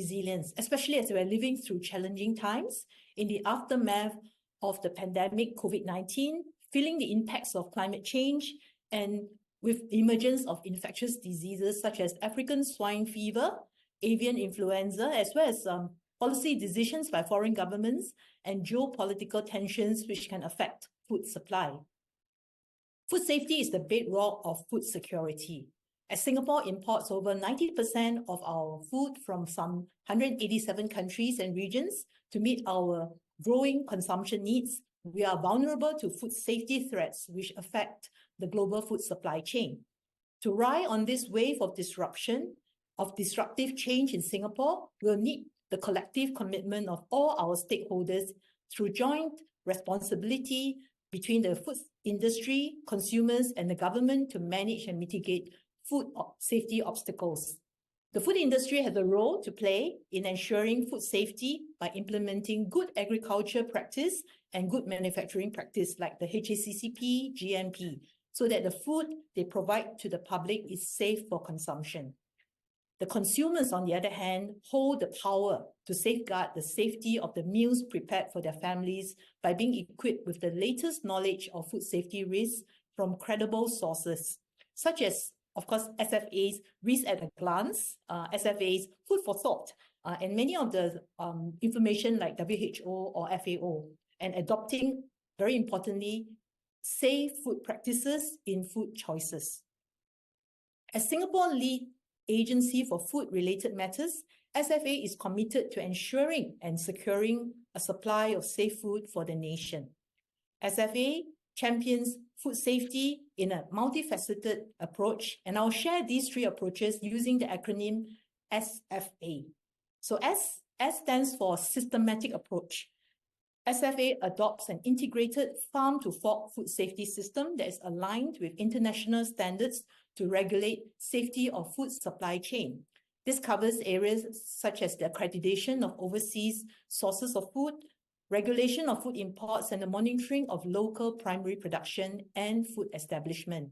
resilience, especially as we're living through challenging times in the aftermath of the pandemic COVID-19, feeling the impacts of climate change, and with the emergence of infectious diseases such as African swine fever, avian influenza, as well as policy decisions by foreign governments and geopolitical tensions which can affect food supply. Food safety is the bedrock of food security. As Singapore imports over 90% of our food from some 187 countries and regions to meet our growing consumption needs, we are vulnerable to food safety threats which affect the global food supply chain. To ride on this wave of disruptive change in Singapore, we'll need the collective commitment of all our stakeholders through joint responsibility between the food industry, consumers, and the government to manage and mitigate food safety obstacles. The food industry has a role to play in ensuring food safety by implementing good agriculture practice and good manufacturing practice like the HACCP, GMP, so that the food they provide to the public is safe for consumption. The consumers, on the other hand, hold the power to safeguard the safety of the meals prepared for their families by being equipped with the latest knowledge of food safety risks from credible sources, such as, of course, SFA's Risk at a Glance, SFA's Food for Thought, and many of the information like WHO or FAO, and adopting, very importantly, safe food practices in food choices. As Singapore lead agency for food-related matters, SFA is committed to ensuring and securing a supply of safe food for the nation. SFA champions food safety in a multifaceted approach, and I'll share these three approaches using the acronym SFA. So S stands for systematic approach. SFA adopts an integrated farm-to-fork food safety system that is aligned with international standards to regulate safety of food supply chain. This covers areas such as the accreditation of overseas sources of food, regulation of food imports, and the monitoring of local primary production and food establishment.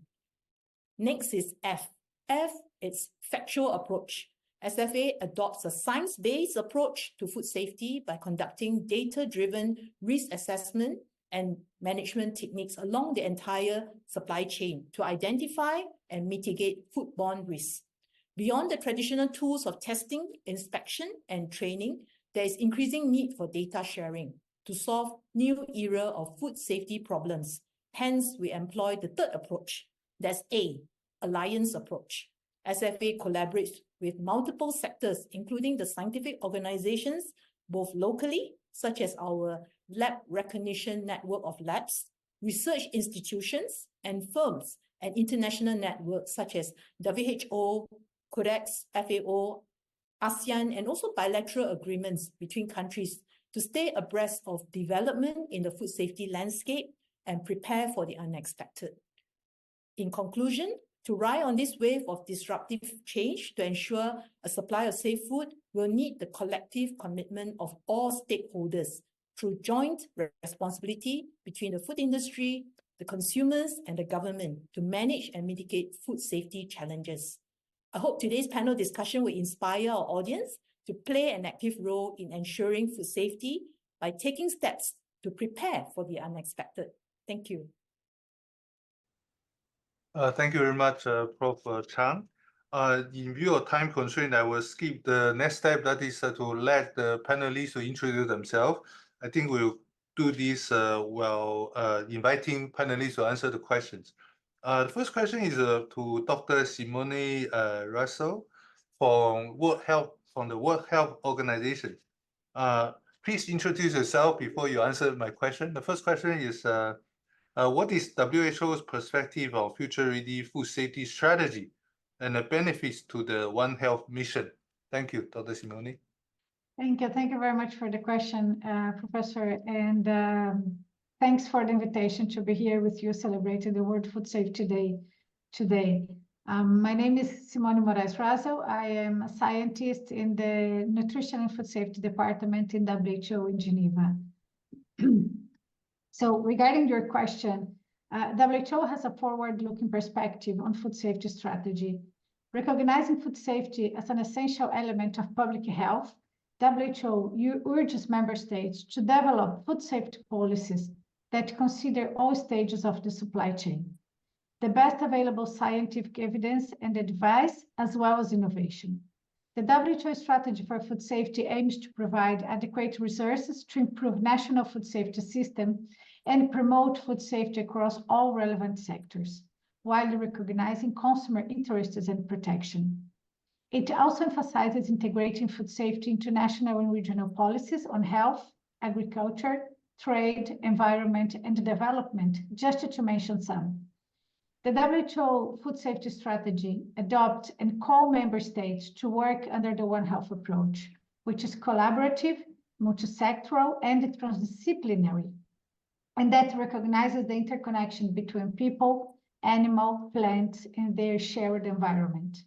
Next is F. F is factual approach. SFA adopts a science-based approach to food safety by conducting data-driven risk assessment and management techniques along the entire supply chain to identify and mitigate foodborne risks. Beyond the traditional tools of testing, inspection, and training, there is increasing need for data sharing to solve new era of food safety problems. Hence, we employ the third approach. That's A, alliance approach. SFA collaborates with multiple sectors, including the scientific organizations, both locally, such as our lab recognition network of labs, research institutions and firms, and international networks such as WHO, Codex, FAO, ASEAN, and also bilateral agreements between countries to stay abreast of development in the food safety landscape and prepare for the unexpected. In conclusion, to ride on this wave of disruptive change to ensure a supply of safe food, we'll need the collective commitment of all stakeholders through joint responsibility between the food industry, the consumers, and the government to manage and mitigate food safety challenges. I hope today's panel discussion will inspire our audience to play an active role in ensuring food safety by taking steps to prepare for the unexpected. Thank you. Thank you very much, Prof. Chan. In view of time constraint, I will skip the next step, that is to let the panelists to introduce themselves. I think we'll do this while inviting panelists to answer the questions. The first question is to Dr. Simone Raszl from the World Health Organization. Please introduce yourself before you answer my question. The first question is, what is WHO's perspective of future-ready food safety strategy and the benefits to the One Health mission? Thank you, Dr. Simone. Thank you. Thank you very much for the question, Professor. And thanks for the invitation to be here with you celebrating the World Food Safety Day today. My name is Simone Moraes Raszl. I am a scientist in the Nutrition and Food Safety Department in WHO in Geneva. So regarding your question, WHO has a forward-looking perspective on food safety strategy, recognizing food safety as an essential element of public health WHO urges member states to develop food safety policies that consider all stages of the supply chain, the best available scientific evidence and advice, as well as innovation. The WHO strategy for food safety aims to provide adequate resources to improve national food safety system and promote food safety across all relevant sectors, while recognizing consumer interests and protection. It also emphasizes integrating food safety into national and regional policies on health, agriculture, trade, environment, and development, just to mention some. The WHO Food Safety Strategy adopts and calls member states to work under the One Health approach, which is collaborative, multisectoral, and transdisciplinary, and that recognizes the interconnection between people, animal, plants, and their shared environment.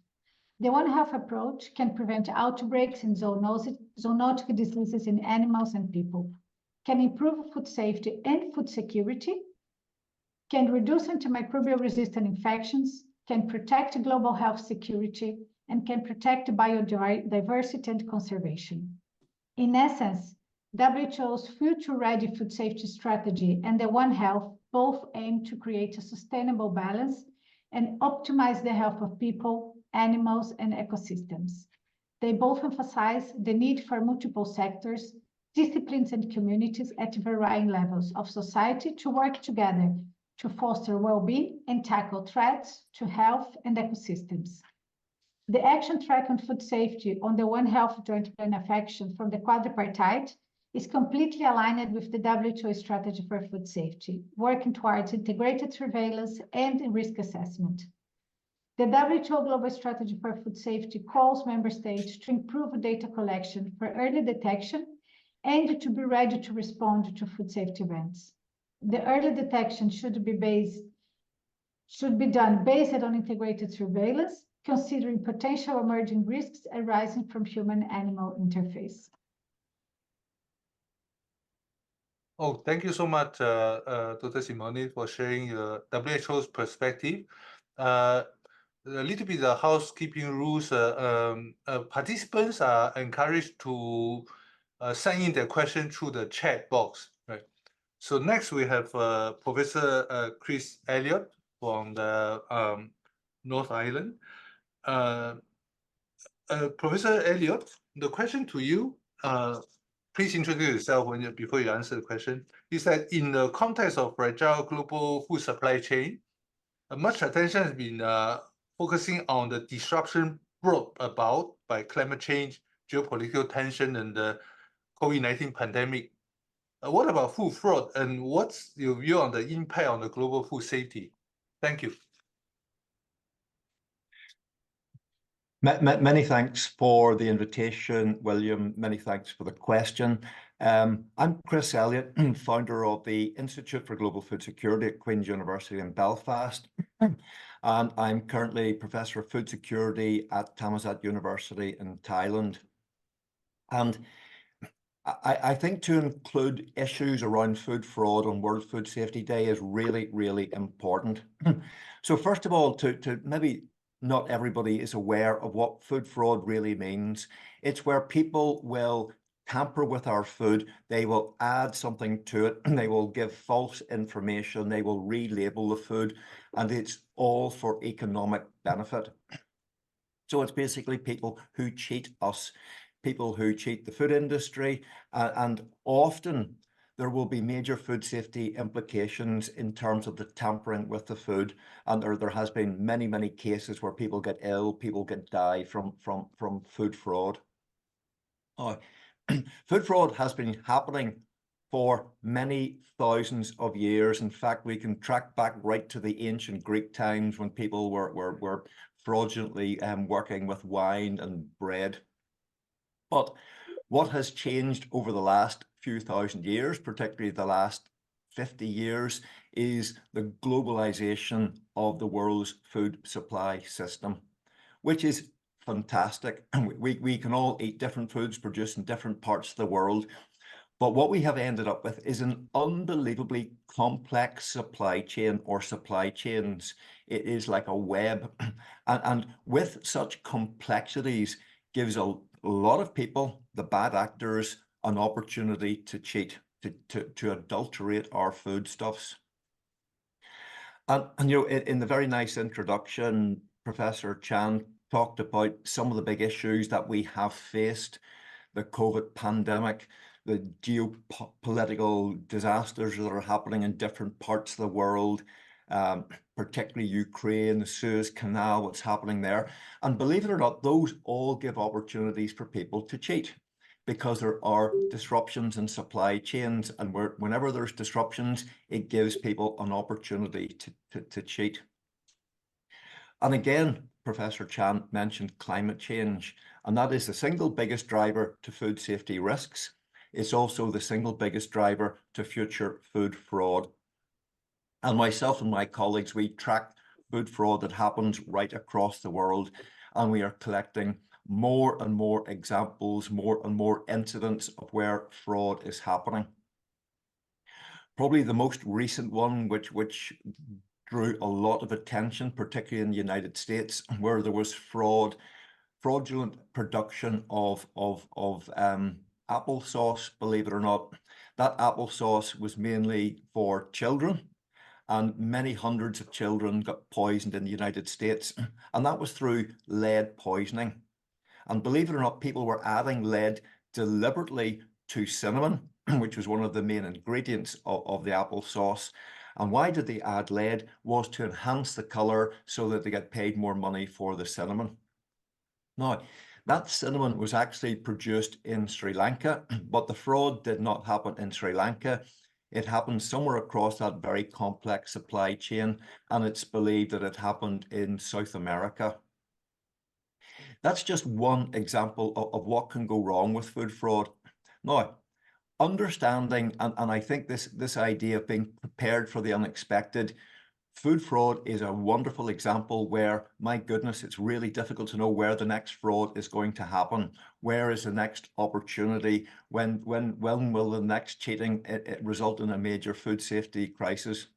The One Health approach can prevent outbreaks and zoonotic diseases in animals and people, can improve food safety and food security, can reduce antimicrobial resistant infections, can protect global health security, and can protect biodiversity and conservation. In essence, WHO's future-ready food safety strategy and the One Health both aim to create a sustainable balance and optimize the health of people, animals, and ecosystems. They both emphasize the need for multiple sectors, disciplines, and communities at varying levels of society to work together to foster well-being and tackle threats to health and ecosystems. The action track on food safety on the One Health Joint Plan of Action from the quadripartite is completely aligned with the WHO strategy for food safety, working towards integrated surveillance and risk assessment. The WHO Global Strategy for Food Safety calls member states to improve data collection for early detection and to be ready to respond to food safety events. The early detection should be done based on integrated surveillance, considering potential emerging risks arising from human-animal interface. Oh, thank you so much, Dr. Simone, for sharing your WHO's perspective. A little bit of housekeeping rules. Participants are encouraged to send in their question through the chat box. Right. So next we have Professor Chris Elliott from the North Island. Professor Elliott, the question to you, please introduce yourself before you answer the question, is that in the context of fragile global food supply chain, much attention has been focusing on the disruption brought about by climate change, geopolitical tension, and the COVID-19 pandemic. What about food fraud, and what's your view on the impact on the global food safety? Thank you. Many thanks for the invitation, William. Many thanks for the question. I'm Chris Elliott, founder of the Institute for Global Food Security at Queen's University in Belfast. And I'm currently Professor of Food Security at Thammasat University in Thailand. And I think to include issues around food fraud on World Food Safety Day is really, really important. So first of all, to maybe not everybody is aware of what food fraud really means. It's where people will tamper with our food, they will add something to it, they will give false information, they will relabel the food, and it's all for economic benefit. So it's basically people who cheat us, people who cheat the food industry, and often there will be major food safety implications in terms of the tampering with the food. And there has been many, many cases where people get ill, people die from food fraud. Food fraud has been happening for many thousands of years. In fact, we can track back right to the ancient Greek times when people were fraudulently working with wine and bread. But what has changed over the last few thousand years, particularly the last 50 years, is the globalization of the world's food supply system, which is fantastic. We can all eat different foods produced in different parts of the world. But what we have ended up with is an unbelievably complex supply chain or supply chains. It is like a web. And with such complexities gives a a lot of people, the bad actors, an opportunity to cheat, to adulterate our foodstuffs. And you know, in the very nice introduction, Professor Chen talked about some of the big issues that we have faced, the COVID pandemic, the geopolitical disasters that are happening in different parts of the world, particularly Ukraine, the Suez Canal, what's happening there. And believe it or not, those all give opportunities for people to cheat, because there are disruptions in supply chains, and whenever there's disruptions, it gives people an opportunity to cheat. And again, Professor Chen mentioned climate change, and that is the single biggest driver to food safety risks. It's also the single biggest driver to future food fraud. And myself and my colleagues, we track food fraud that happens right across the world, and we are collecting more and more examples, more and more incidents of where fraud is happening. Probably the most recent one, which drew a lot of attention, particularly in the United States, where there was fraudulent production of applesauce, believe it or not. That applesauce was mainly for children, and many hundreds of children got poisoned in the United States, and that was through lead poisoning. And believe it or not, people were adding lead deliberately to cinnamon, which was one of the main ingredients of the applesauce. And why did they add lead? Was to enhance the color so that they get paid more money for the cinnamon. Now, that cinnamon was actually produced in Sri Lanka, but the fraud did not happen in Sri Lanka. It happened somewhere across that very complex supply chain, and it's believed that it happened in South America. That's just one example of what can go wrong with food fraud. Now, understanding, and I think this idea of being prepared for the unexpected, food fraud is a wonderful example where, my goodness, it's really difficult to know where the next fraud is going to happen. Where is the next opportunity? When will the next cheating result in a major food safety crisis?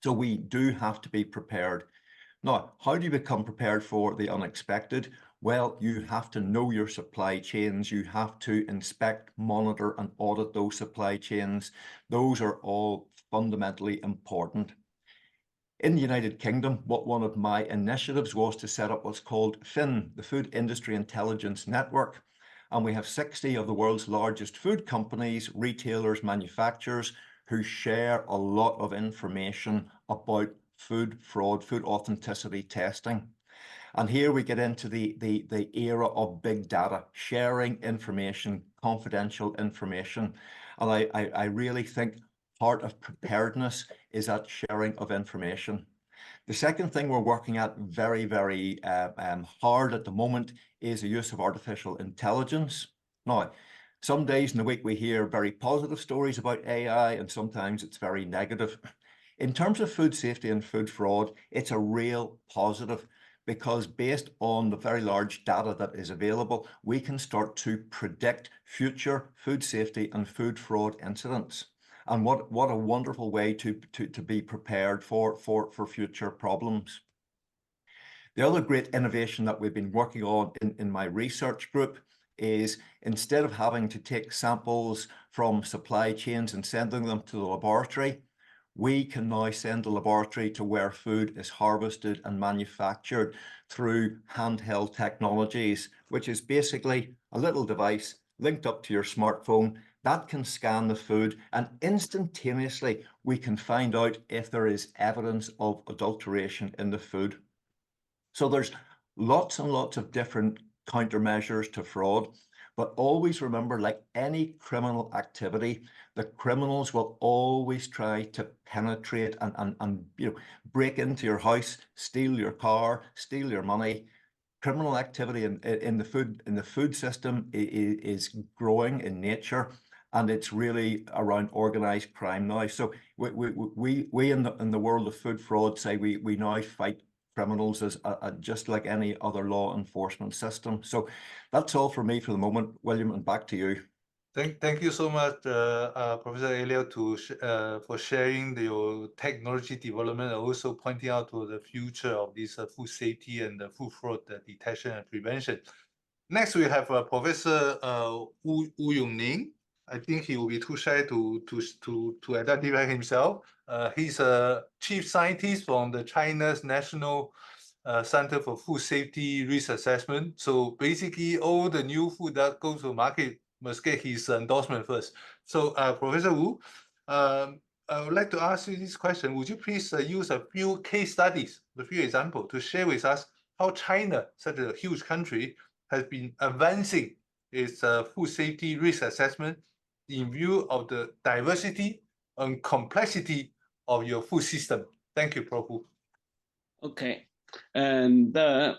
So we do have to be prepared. Now, how do you become prepared for the unexpected? Well, you have to know your supply chains. You have to inspect, monitor, and audit those supply chains. Those are all fundamentally important. In the United Kingdom, one of my initiatives was to set up what's called FIN, the Food Industry Intelligence Network. And we have 60 of the world's largest food companies, retailers, manufacturers, who share a lot of information about food fraud, food authenticity testing. And here we get into the era of big data, sharing information, confidential information. And I really think part of preparedness is that sharing of information. The second thing we're working at very, very hard at the moment is the use of artificial intelligence. Now, some days in the week we hear very positive stories about AI, and sometimes it's very negative. In terms of food safety and food fraud, it's a real positive, because based on the very large data that is available, we can start to predict future food safety and food fraud incidents. And what a wonderful way to be prepared for future problems. The other great innovation that we've been working on in my research group is, instead of having to take samples from supply chains and sending them to the laboratory, we can now send the laboratory to where food is harvested and manufactured through handheld technologies, which is basically a little device linked up to your smartphone that can scan the food, and instantaneously we can find out if there is evidence of adulteration in the food. So there's lots and lots of different countermeasures to fraud, but always remember, like any criminal activity, the criminals will always try to penetrate and break into your house, steal your car, steal your money. Criminal activity in the food system is growing in nature, and it's really around organized crime now. So we in the world of food fraud say we now fight criminals as just like any other law enforcement system. So that's all for me for the moment, William, and back to you. Thank you so much, Professor Elliot, for sharing your technology development and also pointing out to the future of this food safety and food fraud detection and prevention. Next, we have Professor Wu Yongning. I think he will be too shy to identify himself. He's a chief scientist from the China's National Center for Food Safety Risk Assessment. So basically, all the new food that goes to market must get his endorsement first. So Professor Wu, I would like to ask you this question. Would you please use a few case studies, a few examples to share with us how China, such a huge country, has been advancing its food safety risk assessment in view of the diversity and complexity of your food system? Thank you, Prof. Okay, and so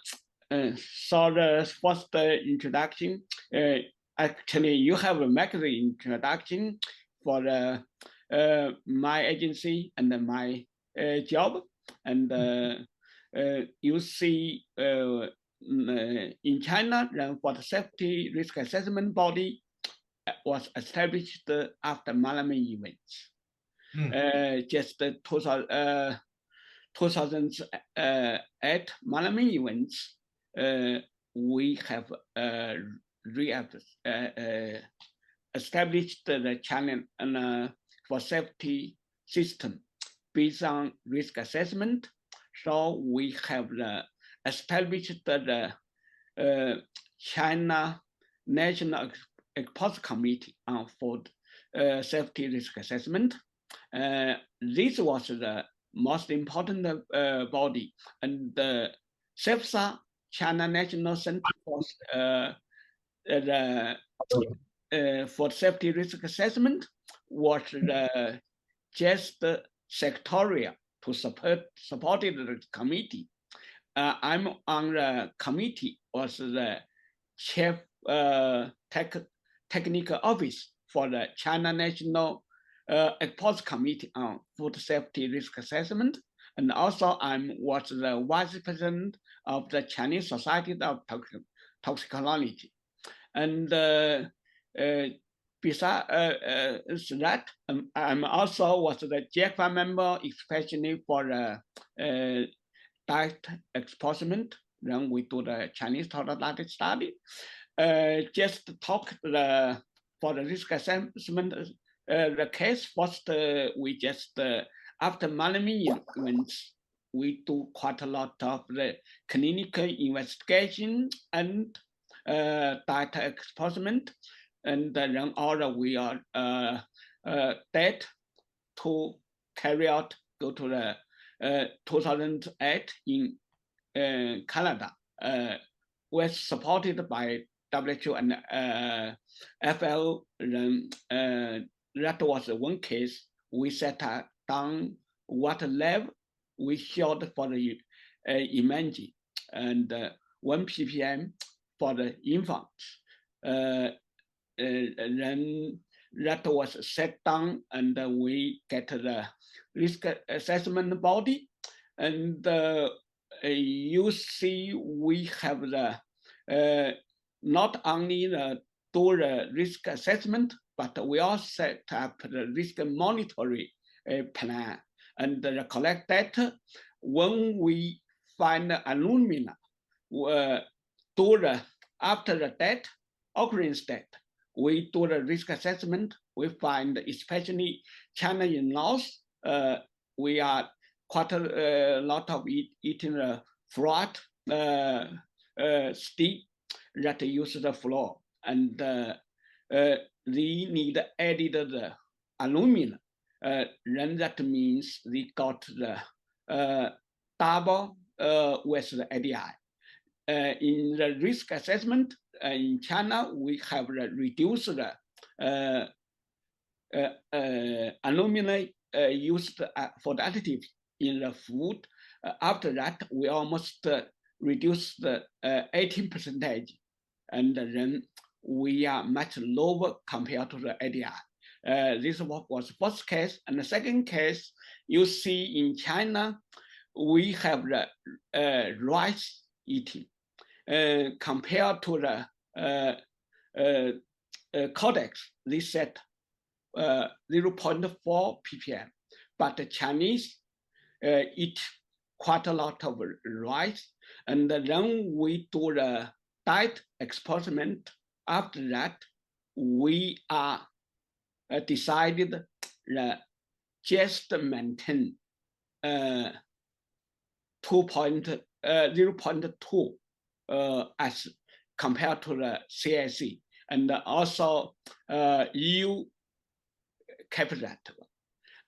the first introduction, actually you have made the introduction for my agency and my job, and you see in China, for the safety risk assessment body was established after Malawi events. Just 2008 Malawi events, we have established the channel for safety system based on risk assessment. So we have established the China National Expert Committee on Food Safety Risk Assessment. This was the most important body, and the CEFSA, China National Center for Safety Risk Assessment, was just sectorial to support the committee. I'm on the committee, was the chief technical office for the China National Expert Committee on Food Safety Risk Assessment, and also I was the vice president of the Chinese Society of Toxicology. And besides that, I'm also was the JFA member, especially for the diet experiment. Then we do the Chinese total study. Just talk for the risk assessment. The case first, we just after Malawi events, we do quite a lot of the clinical investigation and data experiment, and then all we are that to carry out, go to the 2008 in Canada, was supported by WHO and FL. That was one case. We set down what level we showed for the imaging, and 1 ppm for the infants. Then that was set down, and we get the risk assessment body, and you see we have the not only the do the risk assessment, but we also set up the risk monitoring plan and collect data. When we find alumina, after the death, occurrence death, we do the risk assessment. We find, especially China in North, we are quite a lot of eating the flat stick that use the flour, and they need added the alumina. Then that means they got the double with the ADI. In the risk assessment in China, we have reduced the alumina used for the additives in the food. After that, we almost reduced the 18%, and then we are much lower compared to the ADI. This was the first case. And the second case, you see in China, we have the rice eating compared to the codex. They set 0.4 ppm, but the Chinese eat quite a lot of rice, and then we do the diet experiment. After that, we are decided just maintain 0.2 as compared to the CIC, and also EU kept that.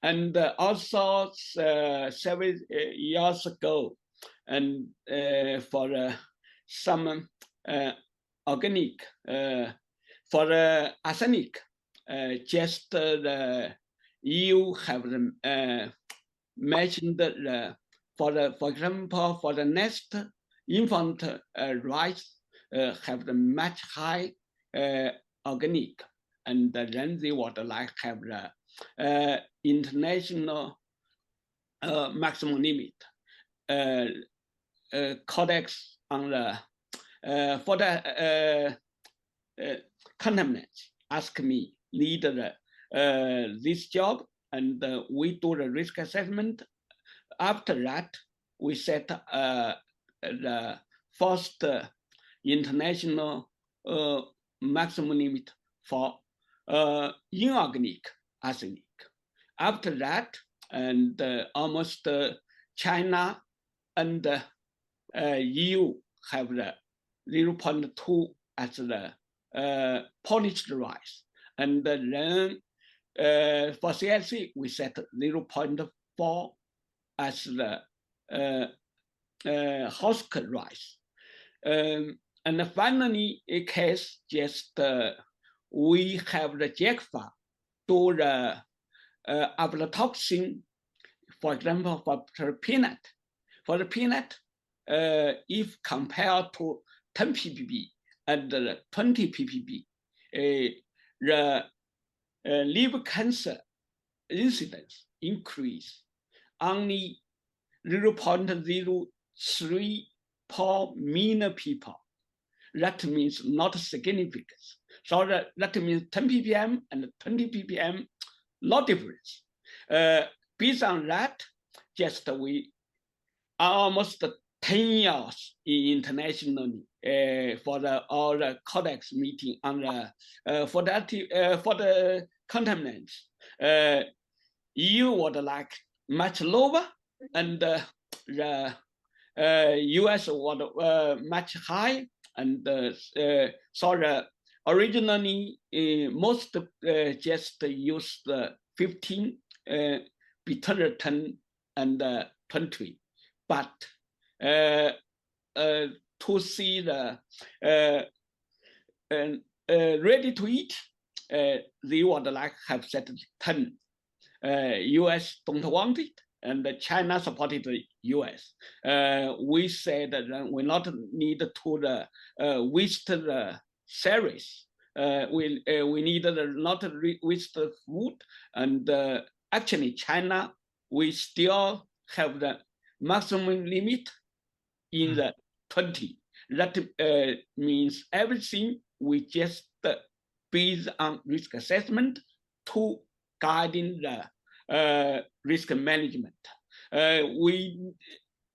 And also 7 years ago, and for some organic, for arsenic, just the EU have mentioned for example, for the next infant rice have the much high organic, and then they would like have the international maximum limit codex on the for the contaminants. Ask me lead this job, and we do the risk assessment. After that, we set the first international maximum limit for inorganic arsenic. After that, and almost China and EU have the 0.2 as the polished rice, and then for CIC we set 0.4 as the husk rice. And finally, a case just we have the JECFA do the aflatoxin, for example, for peanut. For the peanut, if compared to 10 ppb and 20 ppb, the liver cancer incidence increase only 0.03 per million people. That means not significant. So that means 10 ppm and 20 ppm, no difference. Based on that, just we almost 10 years internationally for all the codex meeting on the for the contaminants. EU would like much lower, and the US would much high, and so originally most just used 15 between 10 and 20, but to see the ready to eat, they would like have set 10. US don't want it, and China supported the US. We said that we not need to waste the series. We need not waste the food, and actually China, we still have the maximum limit in the 20. That means everything we just based on risk assessment to guiding the risk management. We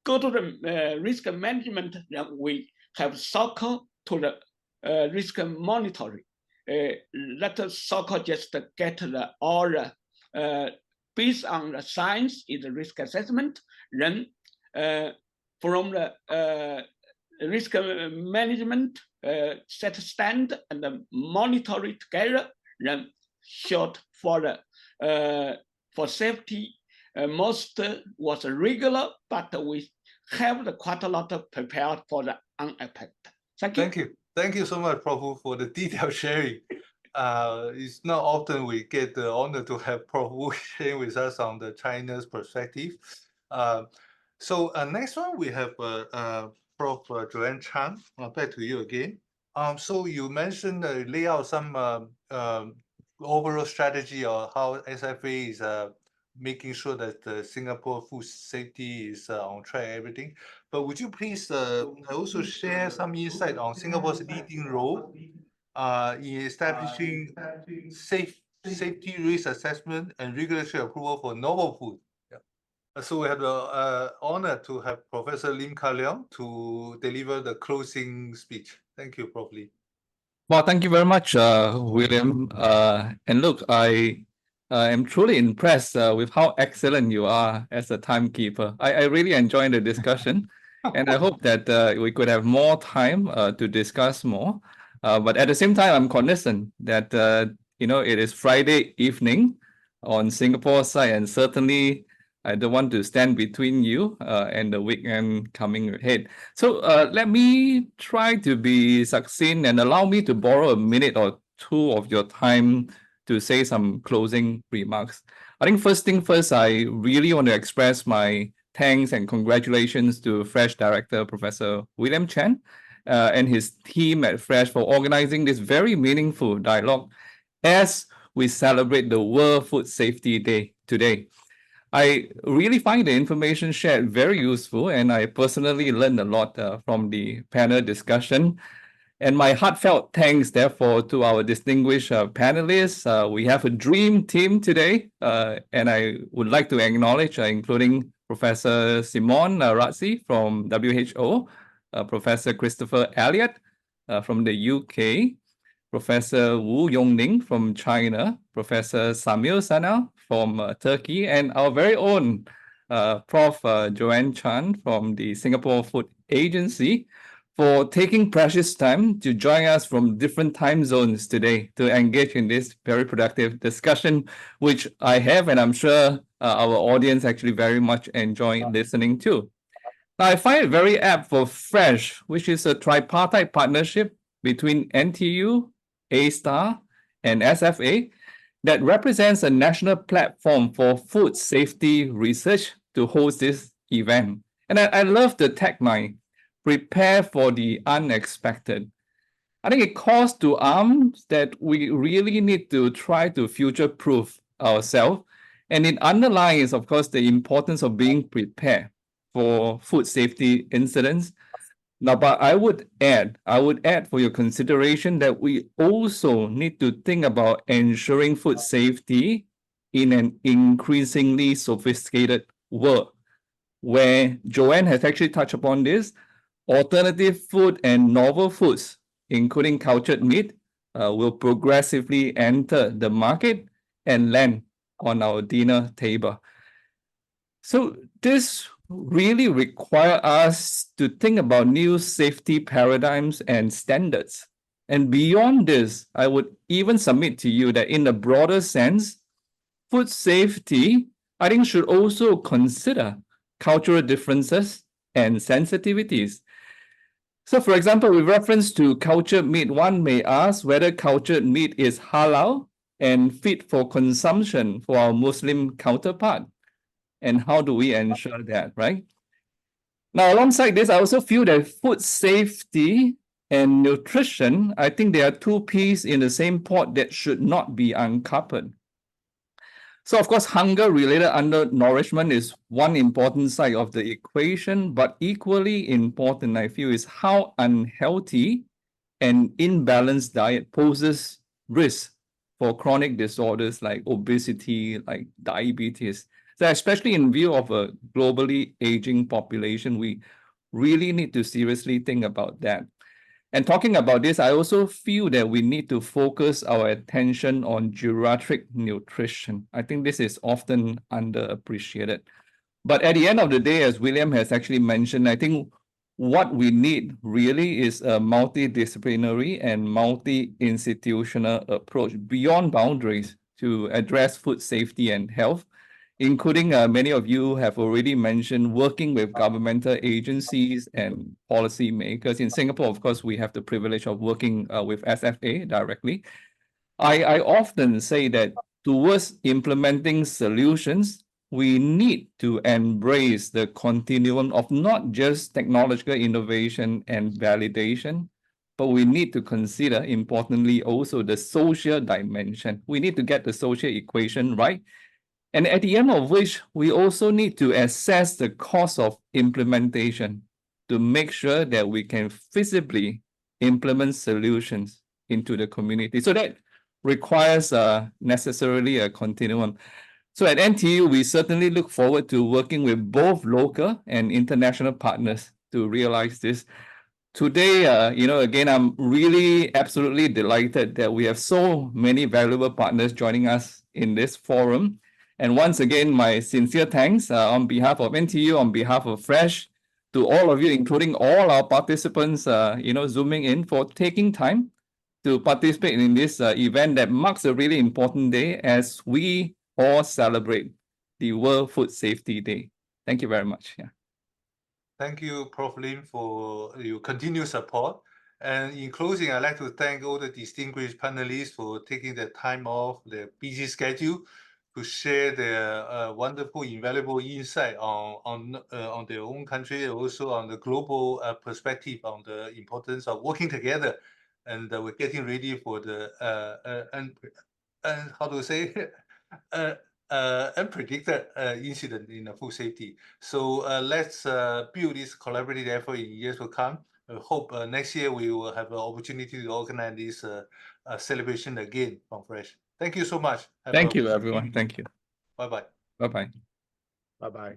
go to the risk management, then we have circle to the risk monitoring. That circle just get the all based on the science is the risk assessment. Then from the risk management set stand and monitor it together. Then short for the for safety, most was regular, but we have quite a lot of prepared for the unaffected. Thank you. Thank you. Thank you so much, Prof, for the detailed sharing. It's not often we get the honor to have Prof sharing with us on the China's perspective. So next one, we have Prof. Joanne Chan. Back to you again. So you mentioned lay out some overall strategy or how SFA is making sure that the Singapore food safety is on track, everything. But would you please also share some insight on Singapore's leading role in establishing safety risk assessment and regulatory approval for novel food? Yeah. So we have the honor to have Professor Lim Ka Leong to deliver the closing speech. Thank Thank you, Prof. Lee. Well, thank you very much, William. And look, I am truly impressed with how excellent you are as a timekeeper. I really enjoyed the discussion, and I hope that we could have more time to discuss more. But at the same time, I'm cognizant that it is Friday evening on Singapore side, and certainly I don't want to stand between you and the weekend coming ahead. So let me try to be succinct and allow me to borrow a minute or two of your time to say some closing remarks. I think first thing first, I really want to express my thanks and congratulations to FRESH Director Professor William Chen and his team at FRESH for organizing this very meaningful dialogue as we celebrate the World Food Safety Day today. I really find the information shared very useful, and I personally learned a lot from the panel discussion. And my heartfelt thanks, therefore, to our distinguished panelists. We have a dream team today, and I would like to acknowledge, including Professor Simone Raszl from WHO, Professor Christopher Elliott from the UK, Professor Wu Yongning from China, Professor Samir Sanal from Turkey, and our very own Prof. Joanne Chan from the Singapore Food Agency for taking precious time to join us from different time zones today to engage in this very productive discussion, which I have, and I'm sure our audience actually very much enjoy listening to. Now, I find it very apt for FRESH, which is a tripartite partnership between NTU, A-Star, and SFA, that represents a national platform for food safety research to host this event. And I love the tagline, prepare for the unexpected. I think it calls to arms that we really need to try to future-proof ourselves. And it underlines, of course, the importance of being prepared for food safety incidents. Now, but I would add for your consideration that we also need to think about ensuring food safety in an increasingly sophisticated world, where Joanne has actually touched upon this. Alternative food and novel foods, including cultured meat, will progressively enter the market and land on our dinner table. So this really require us to think about new safety paradigms and standards. And beyond this, I would even submit to you that in a broader sense, food safety, I think, should also consider cultural differences and sensitivities. So, for example, with reference to cultured meat, one may ask whether cultured meat is halal and fit for consumption for our Muslim counterpart. And how do we ensure that, right? Now, alongside this, I also feel that food safety and nutrition, I think they are two peas in the same pot that should not be uncoupled. So, of course, hunger-related undernourishment is one important side of the equation, but equally important, I feel, is how unhealthy and imbalanced diet poses risk for chronic disorders like obesity, like diabetes. So especially in view of a globally aging population, we really need to seriously think about that. And talking about this, I also feel that we need to focus our attention on geriatric nutrition. I think this is often underappreciated. But at the end of the day, as William has actually mentioned, I think what we need really is a multidisciplinary and multi-institutional approach beyond boundaries to address food safety and health, including many of you have already mentioned working with governmental agencies and policy makers. In Singapore, of course, we have the privilege of working with SFA directly. I often say that towards implementing solutions, we need to embrace the continuum of not just technological innovation and validation, but we need to consider, importantly, also the social dimension. We need to get the social equation right. And at the end of which, we also need to assess the cost of implementation to make sure that we can feasibly implement solutions into the community. So that requires necessarily a continuum. So at NTU, we certainly look forward to working with both local and international partners to realize this. today, you know, again, I'm really absolutely delighted that we have so many valuable partners joining us in this forum. And once again, my sincere thanks on behalf of NTU, on behalf of FRESH, to all of you, including all our participants, you know, zooming in, for taking time to participate in this event that marks a really important day as we all celebrate the World Food Safety Day. Thank you very much. Yeah. Thank you, Prof. Lim, for your continued support. And in closing, I'd like to thank all the distinguished panelists for taking the time off their busy schedule to share their wonderful, invaluable insight on their own country, also on the global perspective on the importance of working together. And we're getting ready for the how to say unpredicted incident in food safety. So let's build this collaborative effort in years to come. I hope next year we will have an opportunity to organize this celebration again from FRESH. Thank you so much. Thank you, everyone. Thank you. Bye-bye. Bye-bye. Bye-bye.